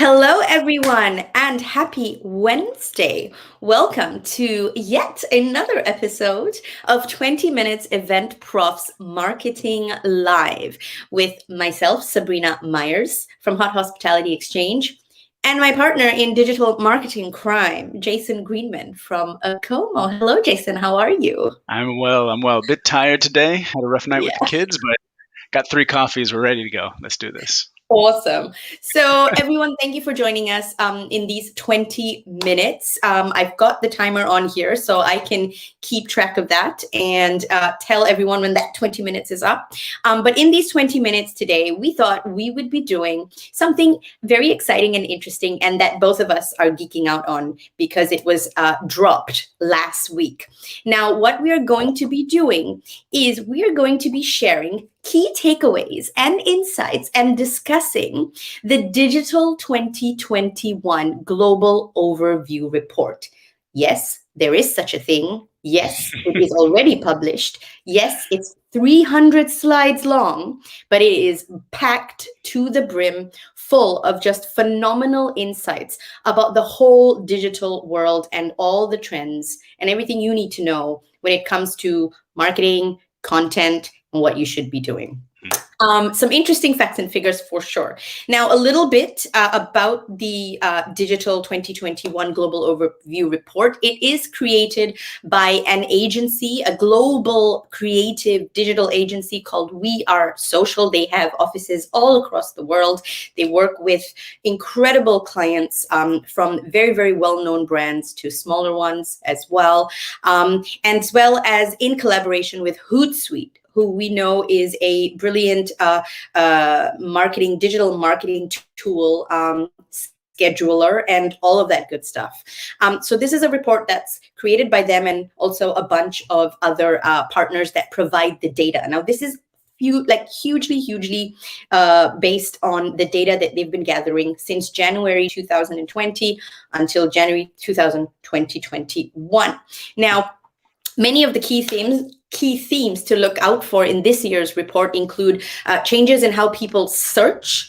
Hello, everyone, and happy Wednesday. Welcome to yet another episode of 20 Minutes Eventprofs Marketing Live with myself, Sabrina Myers from Hot Hospitality Exchange, and my partner in digital marketing crime, Jason Greenman from Como. Hello, Jason. How are you? I'm well. A bit tired today. Had a rough night with the Yeah. kids, but got 3 coffees. We're ready to go. Let's do this. Awesome. So, everyone, thank you for joining us in these 20 minutes. I've got the timer on here so I can keep track of that and tell everyone when that 20 minutes is up. But in these 20 minutes today, we thought we would be doing something very exciting and interesting, and that both of us are geeking out on because it was dropped last week. Now, what we are going to be doing is we are going to be sharing key takeaways and insights and discussing the Digital 2021 Global Overview Report. Yes, there is such a thing. Yes, it is already published. Yes, it's 300 slides long, but it is packed to the brim, full of just phenomenal insights about the whole digital world and all the trends and everything you need to know when it comes to marketing, content, and what you should be doing. Some interesting facts and figures for sure. Now, a little bit about the Digital 2021 Global Overview Report. It is created by an agency, a global creative digital agency called We Are Social. They have offices all across the world. They work with incredible clients from very, very well-known brands to smaller ones as well, and as well as in collaboration with Hootsuite, who we know is a brilliant digital marketing tool, scheduler, and all of that good stuff. So this is a report that's created by them and also a bunch of other partners that provide the data. Now, this is hugely based on the data that they've been gathering since January 2020 until January 2021. Now, many of the key themes to look out for in this year's report include changes in how people search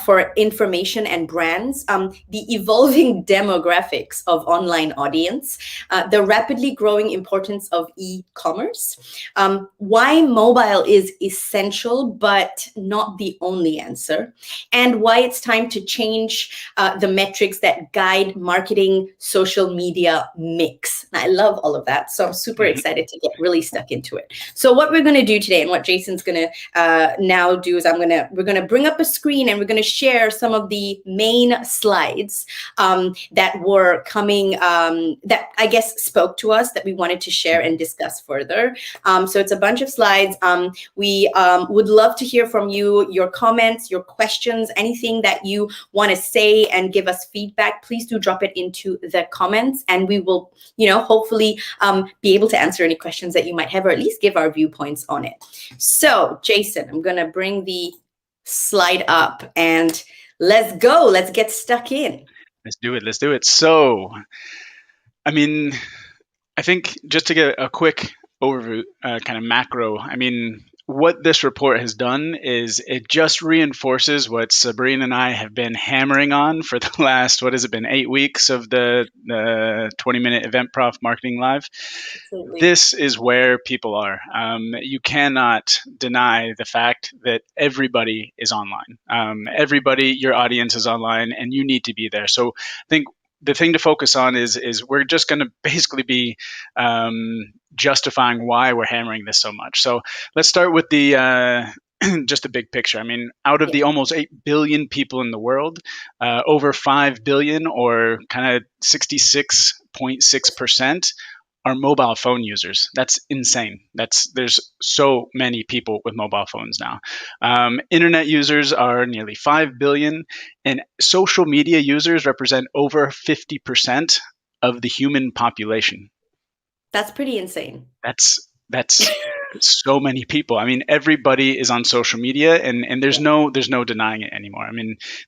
for information and brands, the evolving demographics of online audience, the rapidly growing importance of e-commerce, why mobile is essential but not the only answer, and why it's time to change the metrics that guide marketing social media mix. And I love all of that, so I'm super excited to get really stuck into it. So what we're going to do today, and what Jason's going to now do, is we're going to bring up a screen and we're going to share some of the main slides that were coming, that I guess spoke to us, that we wanted to share and discuss further. So it's a bunch of slides. We would love to hear from you, your comments, your questions, anything that you want to say and give us feedback. Please do drop it into the comments, and we will, hopefully be able to answer any questions that you might have, or at least give our viewpoints on it. So, Jason, I'm going to bring the slide up and let's go. Let's get stuck in. Let's do it. So, I think just to get a quick overview, kind of macro, what this report has done is it just reinforces what Sabrina and I have been hammering on for the last, 8 weeks of the 20-minute Eventprof Marketing Live. Absolutely. This is where people are. You cannot deny the fact that everybody is online. Everybody, your audience is online, and you need to be there. So I think the thing to focus on is we're just going to basically be justifying why we're hammering this so much. So let's start with the just the big picture. Out of the almost 8 billion people in the world, over 5 billion, or kind of 66.6%, are mobile phone users. That's insane. There's so many people with mobile phones now. Internet users are nearly 5 billion, and social media users represent over 50% of the human population. That's pretty insane. That's so many people. Everybody is on social media, and there's no denying it anymore.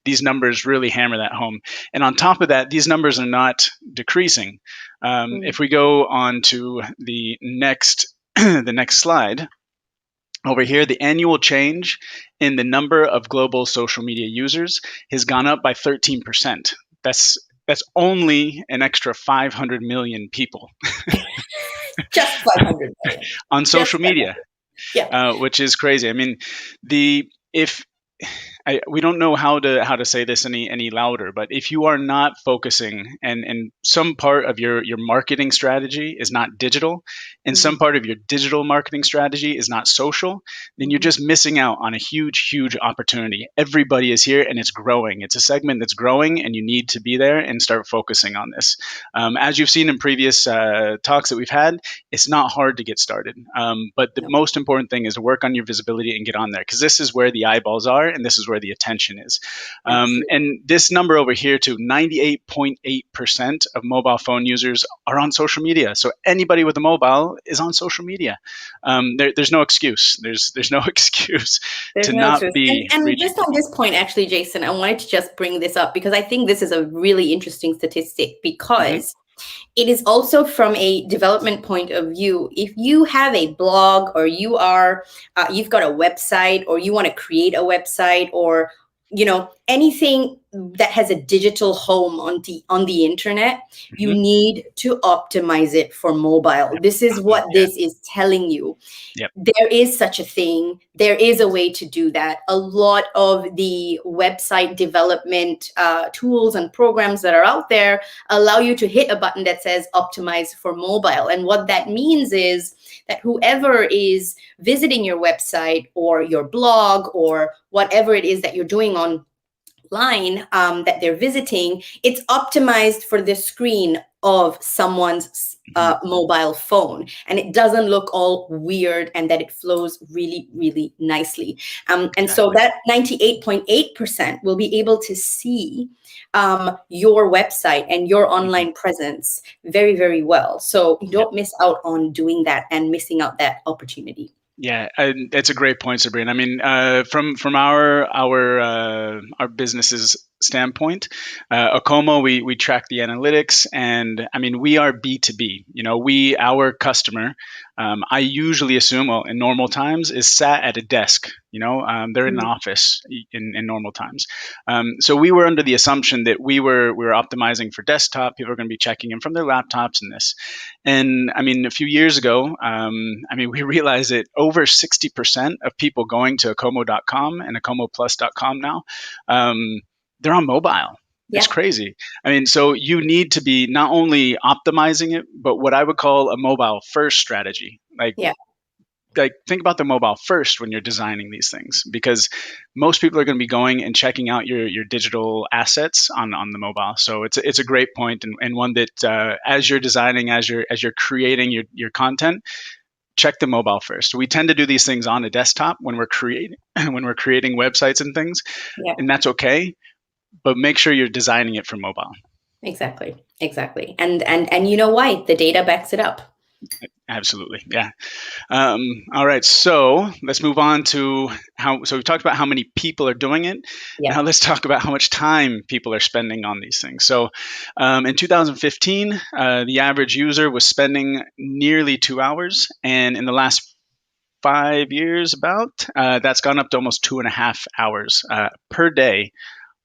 These numbers really hammer that home. And on top of that, these numbers are not decreasing. If we go on to the next the next slide, Over here, the annual change in the number of global social media users has gone up by 13%. That's only an extra 500 million people Just 500 million. on social media, Yeah. which is crazy. I mean, we don't know how to say this any louder, but if you are not focusing and some part of your marketing strategy is not digital, and some part of your digital marketing strategy is not social, then you're just missing out on a huge opportunity. Everybody is here and it's growing. It's a segment that's growing, and you need to be there and start focusing on this. As you've seen in previous talks that we've had, it's not hard to get started. But the most important thing is to work on your visibility and get on there, because this is where the eyeballs are and this is where the attention is. And this number over here too, 98.8% of mobile phone users are on social media. So anybody with a mobile is on social media. There's no excuse. There's no excuse to not be and reaching just on this point, actually, Jason, I wanted to just bring this up because I think this is a really interesting statistic, because it is also from a development point of view. If you have a blog, or you've got a website, or you want to create a website, or anything that has a digital home on the internet, you need to optimize it for mobile. This is what this is telling you. There is such a thing. There is a way to do that. A lot of the website development tools and programs that are out there allow you to hit a button that says optimize for mobile. And what that means is that whoever is visiting your website or your blog or whatever it is that you're doing online, that they're visiting, it's optimized for the screen of someone's mobile phone, and it doesn't look all weird, and that it flows really nicely. And so that 98.8% will be able to see your website and your online presence very well. So you don't miss out on doing that and missing out that opportunity. Yeah, it's a great point, Sabrina. I mean, from our business's standpoint, Acomo, we track the analytics, and I mean, we are B2B. Our customer, I usually assume, well, in normal times, is sat at a desk. They're in an office in normal times. So we were under the assumption that we were optimizing for desktop. People are going to be checking in from their laptops and this. And I mean, a few years ago, we realized that over 60% of people going to Acomo.com and AcomoPlus.com now, they're on mobile. It's crazy. I mean, so you need to be not only optimizing it, but what I would call a mobile first strategy. Like think about the mobile first when you're designing these things, because most people are going to be going and checking out your digital assets on the mobile. So it's a great point, and one that as you're designing, as you're creating your content, check the mobile first. We tend to do these things on a desktop when we're creating websites and things, and that's okay. But make sure you're designing it for mobile. Exactly. And you know why? The data backs it up. Absolutely. Yeah. All right. So let's move on to so we talked about how many people are doing it. Now let's talk about how much time people are spending on these things. So in 2015, the average user was spending nearly 2 hours. And in the last 5 years, that's gone up to almost 2.5 hours per day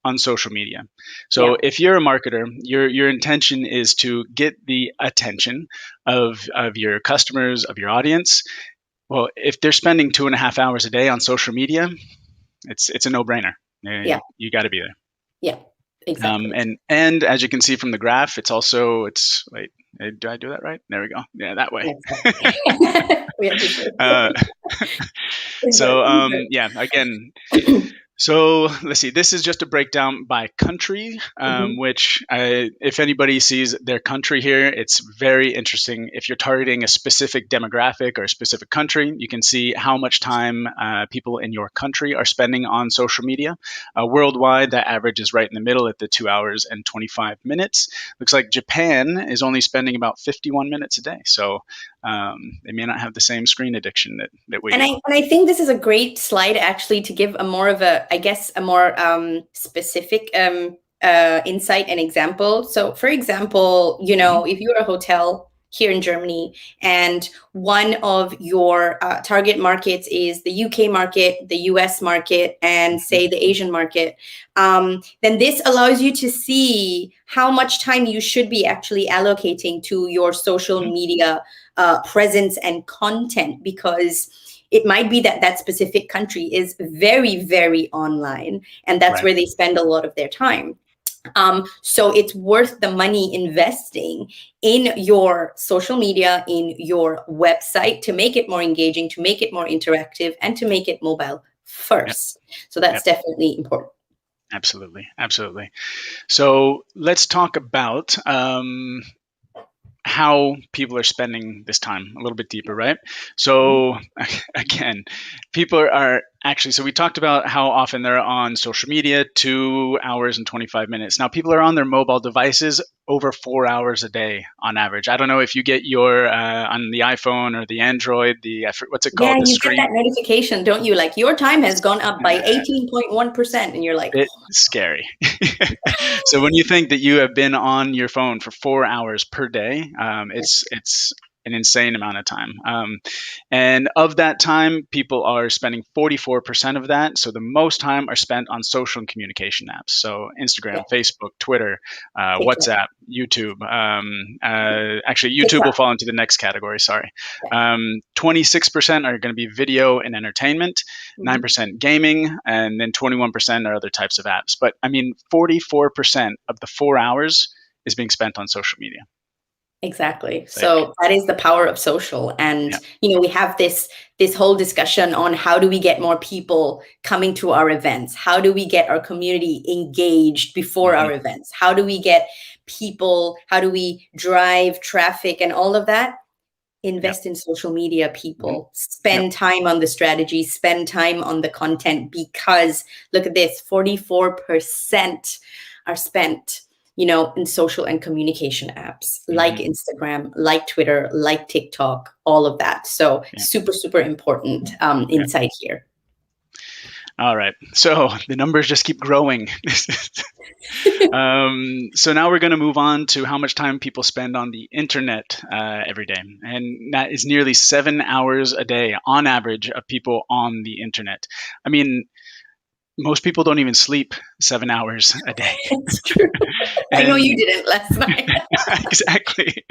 on social media. So if you're a marketer, your intention is to get the attention of your customers, of your audience. Well, if they're spending 2.5 hours a day on social media, it's a no-brainer. You got to be there. Yeah, exactly. And as you can see from the graph, it's wait, do I do that right? There we go. Yeah, that way. Again. So let's see, this is just a breakdown by country, which if anybody sees their country here, it's very interesting. If you're targeting a specific demographic or a specific country, you can see how much time people in your country are spending on social media. Worldwide, that average is right in the middle at the 2 hours and 25 minutes. Looks like Japan is only spending about 51 minutes a day. So they may not have the same screen addiction that we do. And I think this is a great slide actually to give a more specific insight and example. So for example, if you're a hotel here in Germany, and one of your target markets is the UK market, the US market, and say the Asian market, then this allows you to see how much time you should be actually allocating to your social media presence and content, because it might be that that specific country is very, very online, and that's where they spend a lot of their time. So it's worth the money investing in your social media, in your website, to make it more engaging, to make it more interactive, and to make it mobile first. So that's definitely important. Absolutely. Absolutely. So let's talk about how people are spending this time a little bit deeper, right? So again, people are actually, so we talked about how often they're on social media, 2 hours and 25 minutes. Now people are on their mobile devices over 4 hours a day on average. I don't know if you get your on the iPhone or the Android, what's it called? Yeah, the you get that notification, don't you? Like, your time has gone up by 18.1%, and you're like, it's scary. So when you think that you have been on your phone for 4 hours per day, it's an insane amount of time. And of that time, people are spending 44% of that. So the most time are spent on social and communication apps. So Instagram, Facebook, Twitter, WhatsApp, YouTube. Actually, YouTube TikTok will fall into the next category. Sorry. 26% are going to be video and entertainment, 9% gaming, and then 21% are other types of apps. But I mean, 44% of the 4 hours is being spent on social media. Exactly. So that is the power of social. And, we have this whole discussion on how do we get more people coming to our events? How do we get our community engaged before our events? How do we get people, how do we drive traffic and all of that? Invest in social media, people. Spend time on the strategy, spend time on the content, because look at this, 44% are spent in social and communication apps like Instagram, like Twitter, like TikTok, all of that. So super, super important insight here. All right. So the numbers just keep growing. So now we're going to move on to how much time people spend on the internet every day. And that is nearly 7 hours a day on average of people on the internet. I mean, most people don't even sleep 7 hours a day. It's true. I know you didn't last night. Exactly.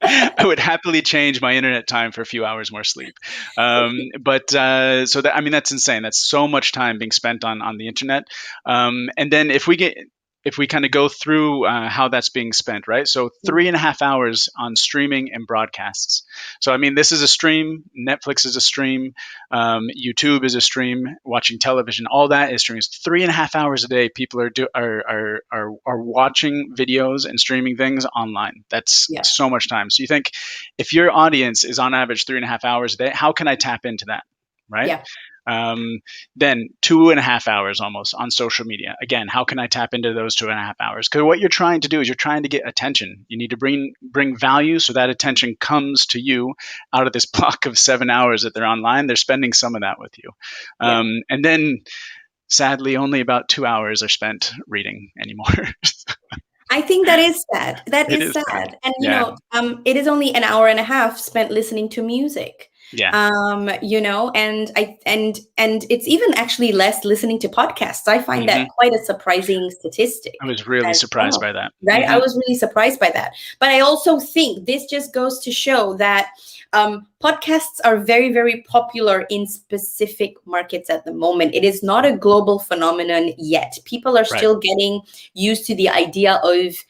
I would happily change my internet time for a few hours more sleep. But so that, I mean, that's insane. That's so much time being spent on the internet. And then if we kind of go through how that's being spent, right? So 3.5 hours on streaming and broadcasts. So, I mean, this is a stream. Netflix is a stream. YouTube is a stream. Watching television, all that is streams. 3.5 hours a day, people are watching videos and streaming things online. That's so much time. So you think if your audience is on average 3.5 hours a day, how can I tap into that, right? Yeah. Then 2.5 hours almost on social media. Again, how can I tap into those 2.5 hours? Because what you're trying to do is you're trying to get attention. You need to bring value, so that attention comes to you out of this block of 7 hours that they're online. They're spending some of that with you. And then sadly, only about 2 hours are spent reading anymore. I think that is sad. That is sad. And, it is only an hour and a half spent listening to music. And it's even actually less listening to podcasts. I find that quite a surprising statistic. I was really surprised by that. Right? I was really surprised by that. But I also think this just goes to show that podcasts are very, very popular in specific markets at the moment. It is not a global phenomenon yet. People are still getting used to the idea of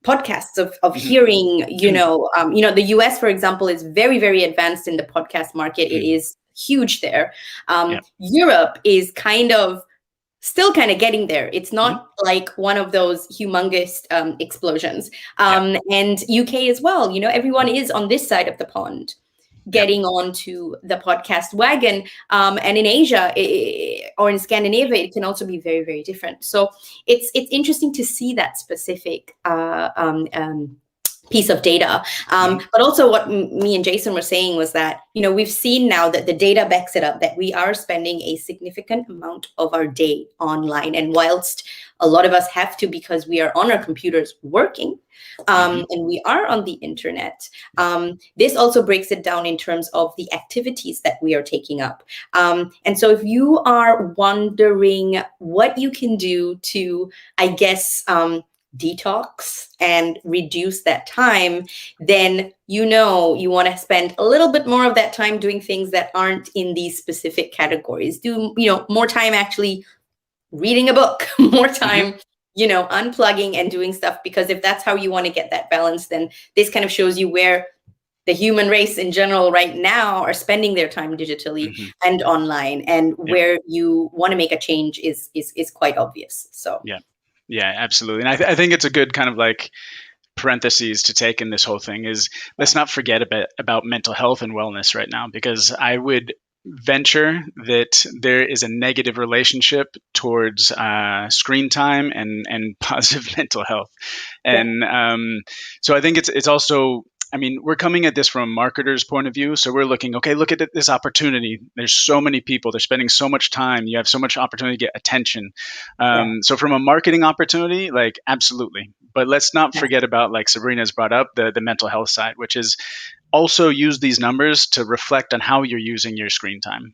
podcasts, of hearing, the US, for example, is very, very advanced in the podcast market. It is huge there. Europe is still kind of getting there. It's not like one of those humongous explosions. And UK as well, everyone is on this side of the pond getting onto the podcast wagon. And in Asia or in Scandinavia, it can also be very, very different. So it's interesting to see that specific piece of data. But also what me and Jason were saying was that, we've seen now that the data backs it up, that we are spending a significant amount of our day online. And whilst a lot of us have to, because we are on our computers working, and we are on the internet, this also breaks it down in terms of the activities that we are taking up. And so if you are wondering what you can do to, I guess, detox and reduce that time, then you want to spend a little bit more of that time doing things that aren't in these specific categories. Do more time actually reading a book, more time unplugging and doing stuff, because if that's how you want to get that balance, then this kind of shows you where the human race in general right now are spending their time digitally and online, and where you want to make a change is quite obvious. So yeah, absolutely. And I think it's a good kind of like parentheses to take in this whole thing is, let's not forget about mental health and wellness right now, because I would venture that there is a negative relationship towards screen time and positive mental health. And so I think it's also, I mean, we're coming at this from a marketer's point of view. So we're looking, okay, look at this opportunity. There's so many people. They're spending so much time. You have so much opportunity to get attention. So from a marketing opportunity, like, absolutely. But let's not forget about, like Sabrina's brought up, the mental health side, which is also use these numbers to reflect on how you're using your screen time.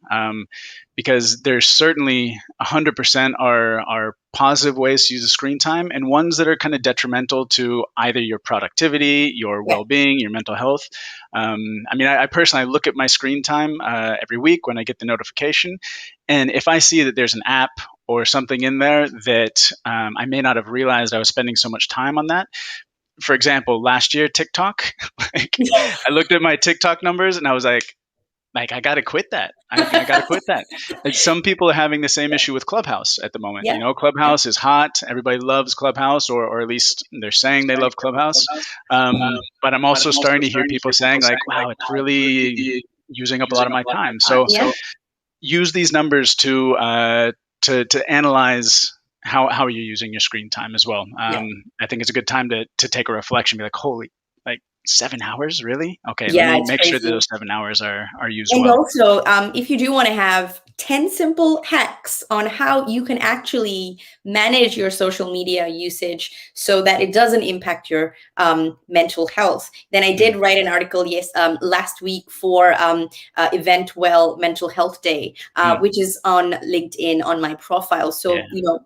Because there's certainly 100% are positive ways to use the screen time, and ones that are kind of detrimental to either your productivity, your well-being, your mental health. I mean, I personally look at my screen time every week when I get the notification, and if I see that there's an app or something in there that I may not have realized I was spending so much time on that. For example, last year, TikTok, I looked at my TikTok numbers and I was like, I got to quit that. I got to quit that. And some people are having the same issue with Clubhouse at the moment. Clubhouse is hot. Everybody loves Clubhouse, or at least they're saying they love Clubhouse. But I'm also starting to hear people saying, like, wow, it's really using up a lot of my time. So use these numbers to analyze how you're using your screen time as well. I think it's a good time to take a reflection, be like, holy, like 7 hours, really? Okay, let me make sure that those 7 hours are used well. And also, if you do want to have 10 simple hacks on how you can actually manage your social media usage so that it doesn't impact your mental health, then I did write an article last week for Eventwell Mental Health Day, which is on LinkedIn on my profile. So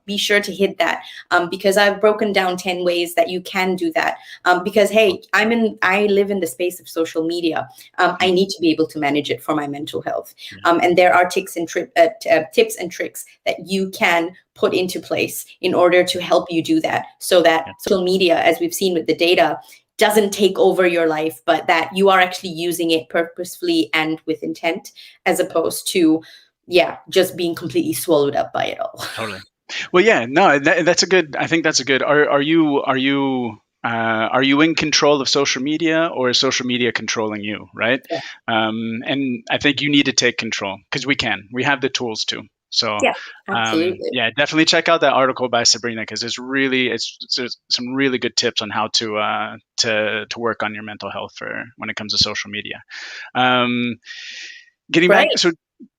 be sure to hit that, because I've broken down 10 ways that you can do that. Because hey, I live in the space of social media. I need to be able to manage it for my mental health, and there are tips and tricks that you can put into place in order to help you do that, so that social media, as we've seen with the data, doesn't take over your life, but that you are actually using it purposefully and with intent, as opposed to just being completely swallowed up by it all. Totally. Well, that's a good. I think that's a good. Are you in control of social media, or is social media controlling you, right? And I think you need to take control, because we have the tools to. So absolutely. Definitely check out that article by Sabrina, because it's some really good tips on how to work on your mental health for when it comes to social media. Getting back, so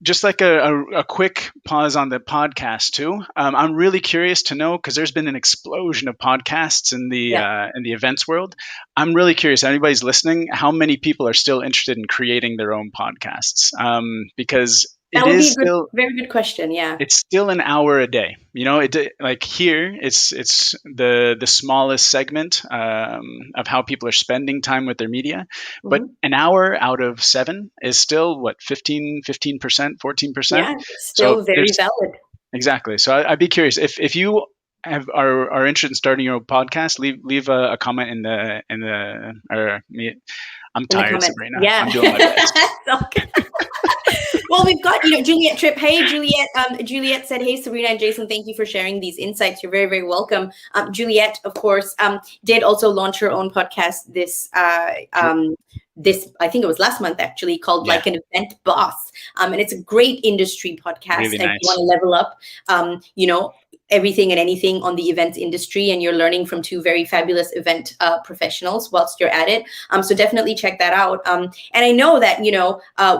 just like a quick pause on the podcast too. I'm really curious to know, because there's been an explosion of podcasts in the events world. I'm really curious, anybody's listening, how many people are still interested in creating their own podcasts? Because that would be a very good question. Yeah, it's still an hour a day. Like here, it's the smallest segment of how people are spending time with their media. But an hour out of 7 is still what, 15%, 14%. Yeah, still very valid. Exactly. So I'd be curious if you are interested in starting your own podcast. Leave a comment in the I'm tired, Sabrina. I'm doing my best. Okay. Well, we've got, Juliet Tripp. Hey, Juliet. Juliet said, hey, Sabrina and Jason, thank you for sharing these insights. You're very, very welcome. Juliet, of course, did also launch her own podcast this I think it was last month actually, called Yeah. Like an Event Boss. And it's a great industry podcast. Really If you nice. want to level up, everything and anything on the events industry, and you're learning from two very fabulous event professionals whilst you're at it. So definitely check that out. And I know that,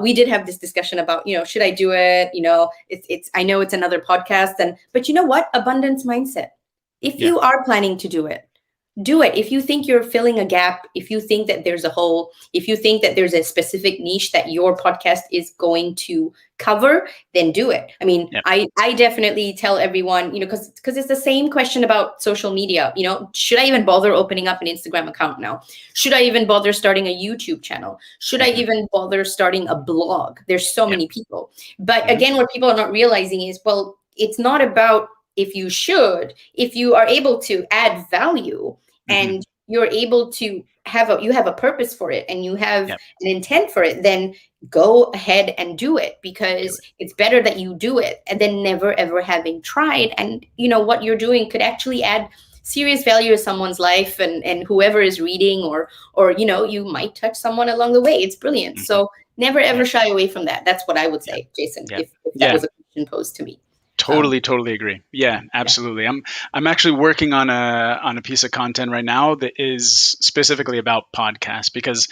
we did have this discussion about, should I do it? I know it's another podcast, but you know what? Abundance mindset. If you are planning to do it, do it. If you think you're filling a gap, if you think that there's a hole, if you think that there's a specific niche that your podcast is going to cover, then do it. I mean, I definitely tell everyone, because it's the same question about social media. Should I even bother opening up an Instagram account now? Should I even bother starting a YouTube channel? Should I even bother starting a blog? There's so many people. But again, what people are not realizing is, well, it's not about if you should. If you are able to add value, and you're able to have a purpose for it, and you have an intent for it, then go ahead and do it, because it's better that you do it and then never ever having tried. And what you're doing could actually add serious value to someone's life, and whoever is reading, or you might touch someone along the way. It's brilliant. So never ever shy away from that. That's what I would say, Jason, if that was a question posed to me. Totally agree. Yeah, absolutely. I'm actually working on a piece of content right now that is specifically about podcasts, because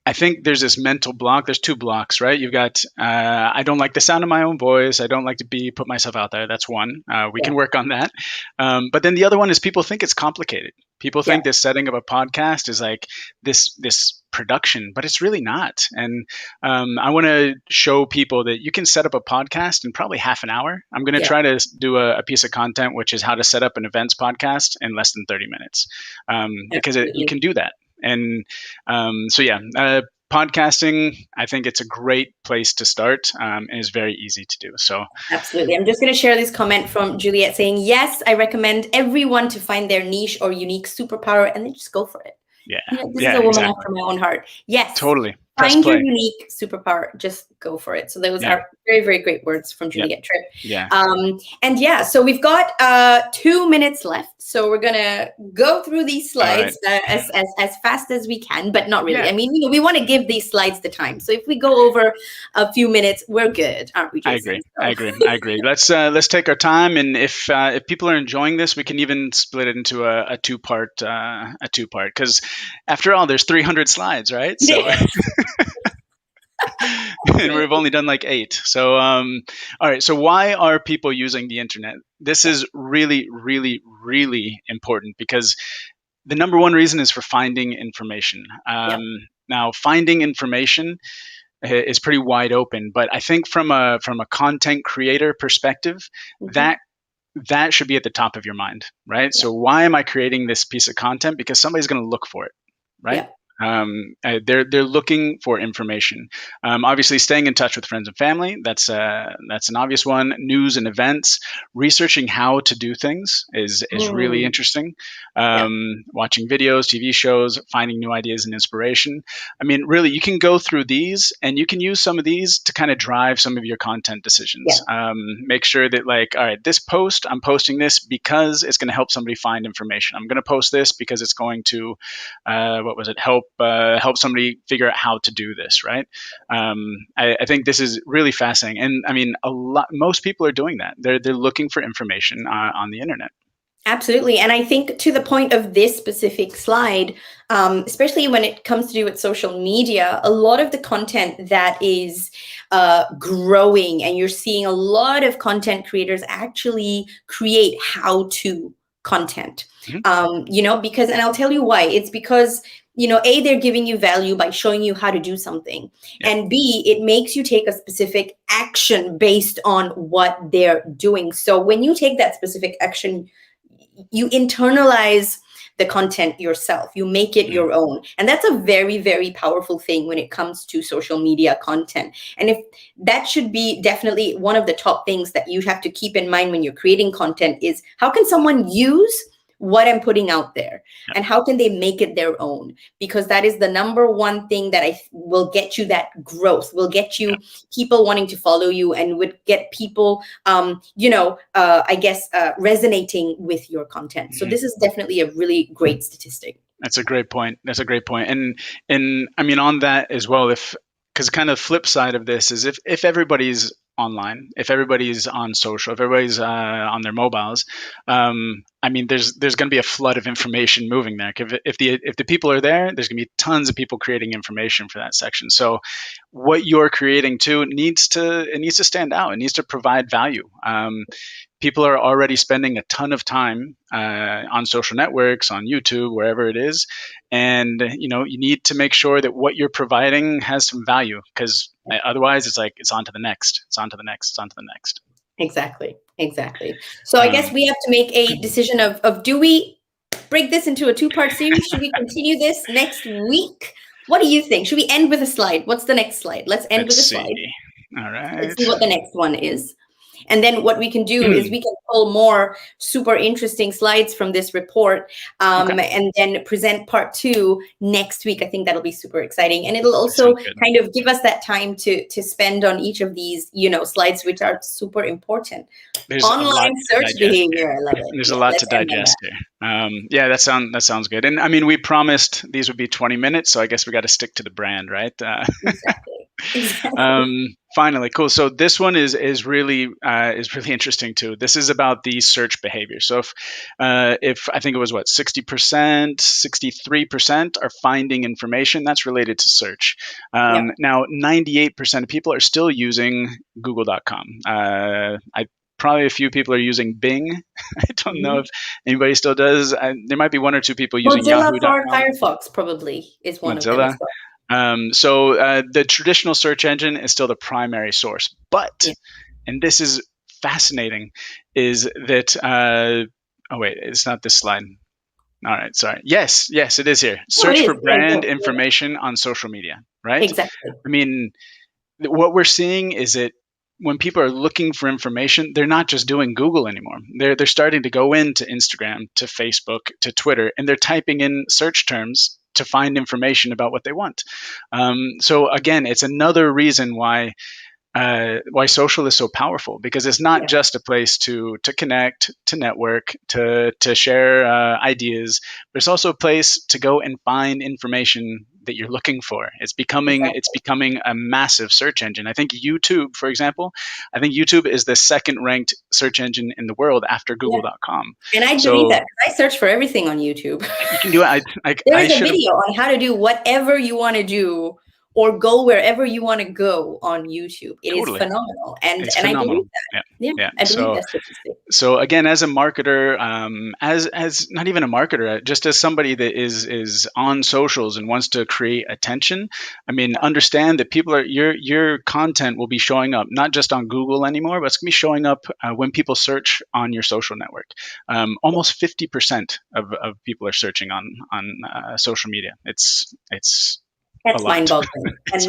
I think there's this mental block. There's two blocks, right? You've got, I don't like the sound of my own voice. I don't like to put myself out there. That's one. We can work on that. But then the other one is people think it's complicated. People think this setting of a podcast is like this production, but it's really not. And I want to show people that you can set up a podcast in probably half an hour. I'm going to try to do a piece of content, which is how to set up an events podcast in less than 30 minutes, because you can do that. And podcasting, I think it's a great place to start, and is very easy to do. So absolutely. I'm just going to share this comment from Juliet saying, yes, I recommend everyone to find their niche or unique superpower and then just go for it. Yeah. This is a woman after my own heart. Yes. Totally. Find your unique superpower. Just go for it. So those are very, very great words from Juliet Tripp. Yeah. So we've got 2 minutes left. So we're gonna go through these slides as fast as we can, but not really. I mean, we want to give these slides the time. So if we go over a few minutes, we're good, aren't we, Jason? I agree. Let's take our time, and if people are enjoying this, we can even split it into a two-part, because after all, there's 300 slides, right? So. And we've only done like 8. So, all right. So why are people using the internet? This is really, really, really important, because the number one reason is for finding information. Now, finding information is pretty wide open, but I think from a content creator perspective, that should be at the top of your mind, right? So why am I creating this piece of content? Because somebody's going to look for it, right? They're looking for information. Obviously, staying in touch with friends and family, that's an obvious one. News and events, researching how to do things is really interesting. Watching videos, TV shows, finding new ideas and inspiration. I mean, really, you can go through these, and you can use some of these to kind of drive some of your content decisions. Make sure that, like, all right, this post, I'm posting this because it's going to help somebody find information. I'm going to post this because it's going to, help somebody figure out how to do this, right? I think this is really fascinating, and I mean, most people are doing that. They're looking for information on the internet. Absolutely. And I think to the point of this specific slide, especially when it comes to do with social media, a lot of the content that is growing, and you're seeing a lot of content creators actually create how-to content, because, and I'll tell you why. It's because, A, they're giving you value by showing you how to do something. And B, it makes you take a specific action based on what they're doing. So when you take that specific action, you internalize the content yourself. You make it your own. And that's a very, very powerful thing when it comes to social media content. And if that should be definitely one of the top things that you have to keep in mind when you're creating content is, how can someone use what I'm putting out there, and how can they make it their own? Because that is the number one thing that will get you that growth, will get you people wanting to follow you, and would get people, resonating with your content. So this is definitely a really great statistic. That's a great point. That's a great point. And I mean, on that as well, because kind of flip side of this is if everybody's online, if everybody's on social, if everybody's on their mobiles, I mean, there's going to be a flood of information moving there. If the people are there, there's going to be tons of people creating information for that section. So what you're creating too needs to stand out. It needs to provide value. People are already spending a ton of time on social networks, on YouTube, wherever it is, and you need to make sure that what you're providing has some value, because otherwise it's like it's on to the next, it's on to the next, it's on to the next. Exactly. So I guess we have to make a decision of do we break this into a 2-part series? Should we continue this next week? What do you think? Should we end with a slide? What's the next slide? Let's end with a slide. All right. Let's see what the next one is. And then what we can do is we can pull more super interesting slides from this report and then present part 2 next week. I think that'll be super exciting. And it'll also kind of give us that time to spend on each of these, slides, which are super important. There's online search behavior. I love it. There's a lot to digest here. Yeah, that sounds good. And I mean, we promised these would be 20 minutes, so I guess we got to stick to the brand, right? Exactly. Finally, cool. So this one is really interesting too. This is about the search behavior. So if I think it was 60%, 63% are finding information that's related to search. Now, 98% of people are still using Google.com. Probably a few people are using Bing. I don't know if anybody still does. There might be 1 or 2 people using Yahoo.com. Mozilla for Firefox probably is one of them as well. So the traditional search engine is still the primary source, but, and this is fascinating, is that, oh wait, it's not this slide. All right, sorry. Yes, it is here. Search for brand information on social media, right? Exactly. I mean, what we're seeing is that when people are looking for information, they're not just doing Google anymore. They're starting to go into Instagram, to Facebook, to Twitter, and they're typing in search terms to find information about what they want. So again, it's another reason why social is so powerful, because it's not just a place to connect, to network, to share ideas, but it's also a place to go and find information that you're looking for. It's becoming a massive search engine. I think YouTube, for example, YouTube is the second ranked search engine in the world after Google.com. And I believe that. I search for everything on YouTube. You can do it. There is a video on how to do whatever you want to do, or go wherever you want to go on YouTube. It is phenomenal. And I believe that. Yeah. I believe that's what you say. So again, as a marketer, as not even a marketer, just as somebody that is on socials and wants to create attention, I mean, understand that people your content will be showing up not just on Google anymore, but it's going to be showing up when people search on your social network. Almost 50% of people are searching on social media. It's that's mind-boggling, and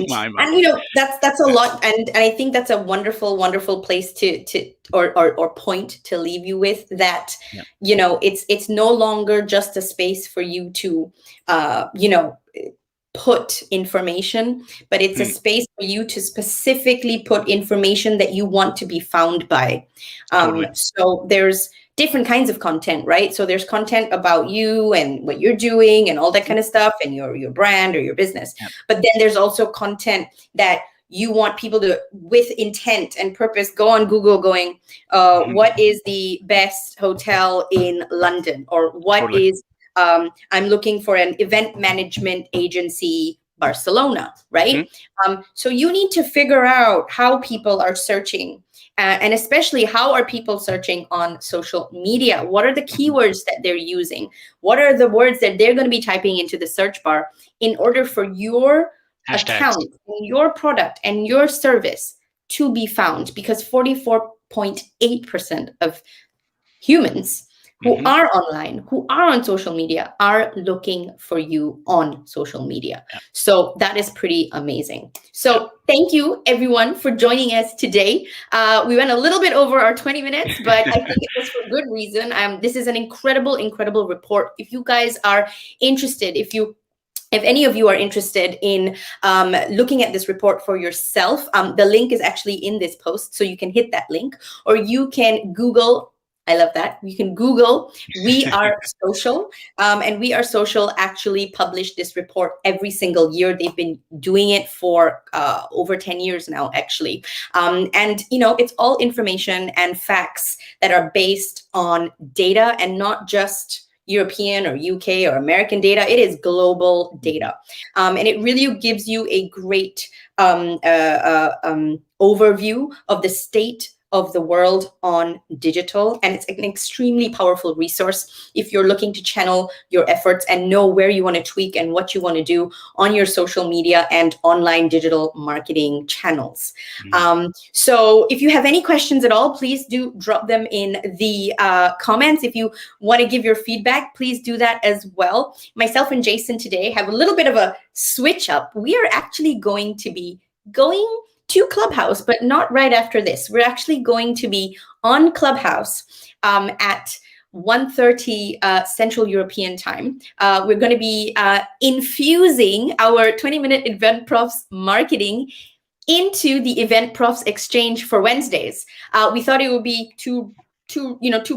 that's a lot, and I think that's a wonderful place to or point to leave you with, that it's no longer just a space for you to put information, but it's a space for you to specifically put information that you want to be found by. So there's different kinds of content, right? So there's content about you and what you're doing and all that kind of stuff, and your brand or your business. But then there's also content that you want people to, with intent and purpose, go on Google going, what is the best hotel in London? Or what is, I'm looking for an event management agency, Barcelona, right? So you need to figure out how people are searching, and especially how are people searching on social media? What are the keywords that they're using? What are the words that they're going to be typing into the search bar in order for your account, your product, and your service to be found? Because 44.8% of humans who are online, who are on social media, are looking for you on social media. So that is pretty amazing. So thank you, everyone, for joining us today. We went a little bit over our 20 minutes, but I think it was for good reason. This is an incredible report. If you guys are interested, if any of you are interested in looking at this report for yourself, the link is actually in this post, so you can hit that link, or you can Google I love that. You can Google We Are Social. And We Are Social actually published this report every single year. They've been doing it for over 10 years now, actually. And, it's all information and facts that are based on data and not just European or UK or American data. It is global data. And it really gives you a great overview of the state of the world on digital. And it's an extremely powerful resource if you're looking to channel your efforts and know where you want to tweak and what you want to do on your social media and online digital marketing channels. So if you have any questions at all, please do drop them in the comments. If you want to give your feedback, please do that as well. Myself and Jason today have a little bit of a switch up. We are actually going to be going to Clubhouse, but not right after this. We're actually going to be on Clubhouse at 1:30 Central European time. We're going to be infusing our 20-minute Eventprofs marketing into the Eventprofs Exchange for Wednesdays. We thought it would be two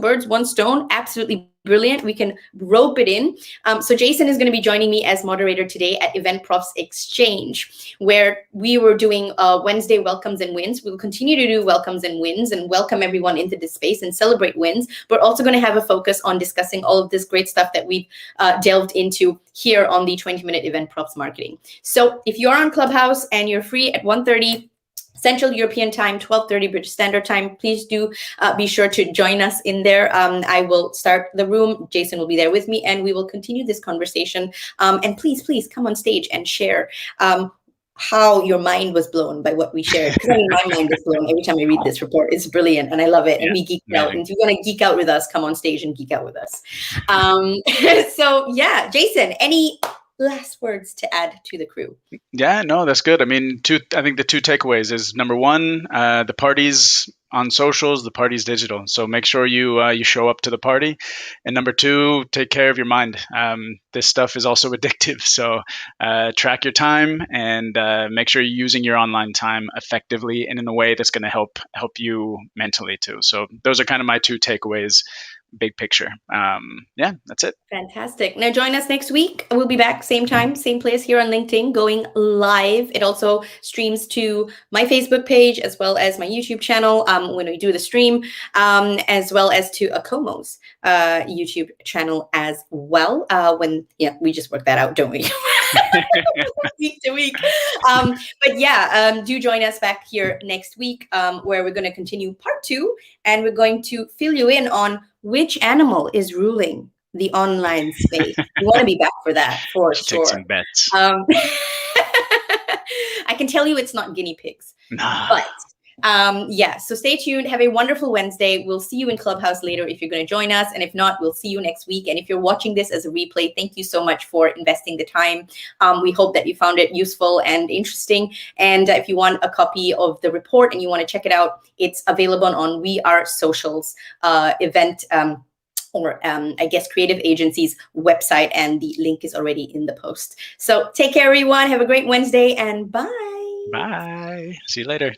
birds, one stone. Absolutely brilliant. We can rope it in. So Jason is going to be joining me as moderator today at Eventprofs Exchange, where we were doing Wednesday welcomes and wins. We'll continue to do welcomes and wins and welcome everyone into this space and celebrate wins. But also going to have a focus on discussing all of this great stuff that we've delved into here on the 20-minute Eventprofs marketing. So if you're on Clubhouse and you're free at 1:30 Central European time, 12:30 British Standard Time, please do be sure to join us in there. I will start the room. Jason will be there with me, and we will continue this conversation. And please come on stage and share how your mind was blown by what we shared. Because my mind is blown every time I read this report. It's brilliant, and I love it. And we geek out. And if you want to geek out with us, come on stage and geek out with us. So yeah, Jason, any last words to add to the crew? Yeah, no, that's good. I mean, I think the two takeaways is number one, the party's on socials, the party's digital. So make sure you show up to the party. And number two, take care of your mind. This stuff is also addictive. So track your time and make sure you're using your online time effectively and in a way that's going to help you mentally too. So those are kind of my two takeaways. Big picture. Yeah, that's it. Fantastic. Now join us next week. We'll be back same time, same place here on LinkedIn, going live. It also streams to my Facebook page as well as my YouTube channel when we do the stream, as well as to Akomo's YouTube channel as well. We just work that out, don't we? Week to week. But yeah, do join us back here next week where we're going to continue part 2, and we're going to fill you in on which animal is ruling the online space. You want to be back for that, for sure. Take some bets. I can tell you it's not guinea pigs. Nah. But yeah, so stay tuned. Have a wonderful Wednesday. We'll see you in Clubhouse later if you're going to join us. And if not, we'll see you next week. And if you're watching this as a replay, thank you so much for investing the time. We hope that you found it useful and interesting. And if you want a copy of the report and you want to check it out, it's available on We Are Social's event creative agency's website. And the link is already in the post. So take care, everyone. Have a great Wednesday and bye. Bye. See you later.